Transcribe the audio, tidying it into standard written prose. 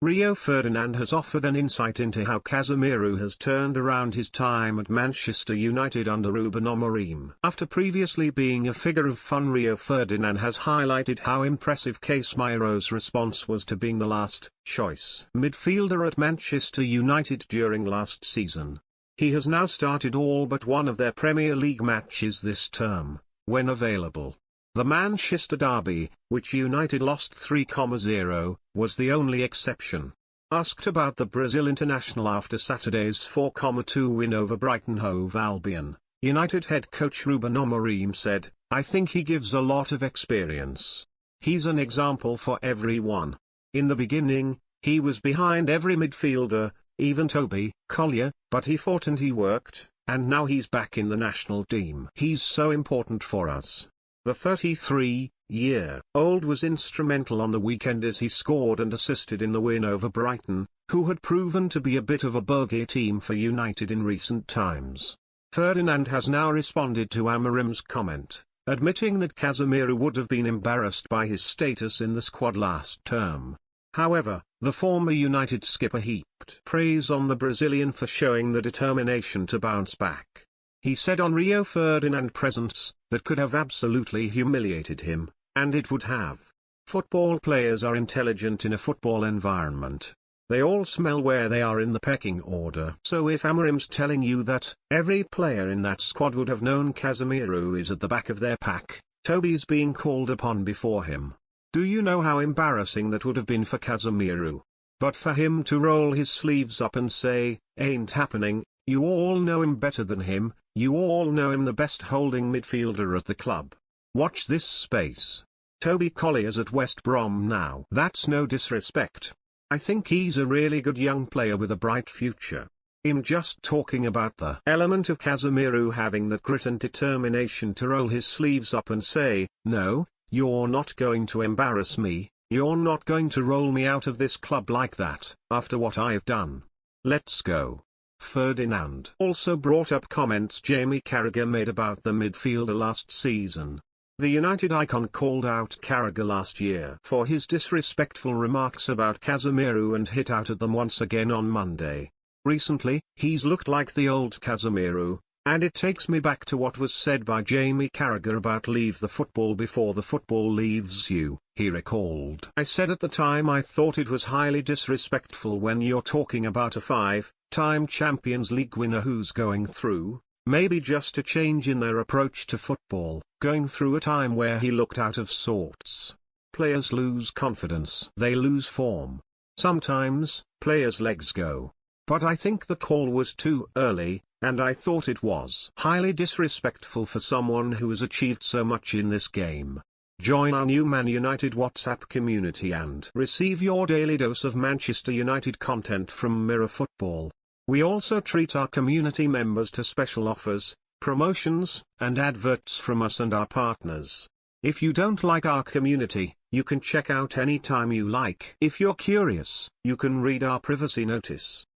Rio Ferdinand has offered an insight into how Casemiro has turned around his time at Manchester United under Ruben Amorim. After previously being a figure of fun, Rio Ferdinand has highlighted how impressive Casemiro's response was to being the last choice midfielder at Manchester United during last season. He has now started all but one of their Premier League matches this term, when available. The Manchester derby, which United lost 3-0, was the only exception. Asked about the Brazil international after Saturday's 4-2 win over Brighton Hove Albion, United head coach Ruben Amorim said, "I think he gives a lot of experience. He's an example for everyone. In the beginning, he was behind every midfielder, even Toby Collier, but he fought and he worked, and now he's back in the national team. He's so important for us." The 33-year-old was instrumental on the weekend as he scored and assisted in the win over Brighton, who had proven to be a bit of a bogey team for United in recent times. Ferdinand has now responded to Amorim's comment, admitting that Casemiro would have been embarrassed by his status in the squad last term. However, the former United skipper heaped praise on the Brazilian for showing the determination to bounce back. He said on Rio Ferdinand presence, that could have absolutely humiliated him, and it would have. Football players are intelligent in a football environment. They all smell where they are in the pecking order. So if Amorim's telling you that, every player in that squad would have known Casemiro is at the back of their pack, Toby's being called upon before him. Do you know how embarrassing that would have been for Casemiro? But for him to roll his sleeves up and say, "Ain't happening," you all know him better than him, you all know him the best holding midfielder at the club. Watch this space. Toby Collier's at West Brom now. That's no disrespect. I think he's a really good young player with a bright future. I'm just talking about the element of Casemiro having that grit and determination to roll his sleeves up and say, "No, you're not going to embarrass me, you're not going to roll me out of this club like that, after what I've done. Let's go." Ferdinand also brought up comments Jamie Carragher made about the midfielder last season. The United icon called out Carragher last year for his disrespectful remarks about Casemiro and hit out at them once again on Monday. Recently, he's looked like the old Casemiro, and it takes me back to what was said by Jamie Carragher about leave the football before the football leaves you, he recalled. "I said at the time I thought it was highly disrespectful when you're talking about a 5-time Champions League winner who's going through, maybe just a change in their approach to football, going through a time where he looked out of sorts. Players lose confidence. They lose form. Sometimes, players' legs go. But I think the call was too early, and I thought it was highly disrespectful for someone who has achieved so much in this game." Join our new Man United WhatsApp community and receive your daily dose of Manchester United content from Mirror Football. We also treat our community members to special offers, promotions, and adverts from us and our partners. If you don't like our community, you can check out anytime you like. If you're curious, you can read our privacy notice.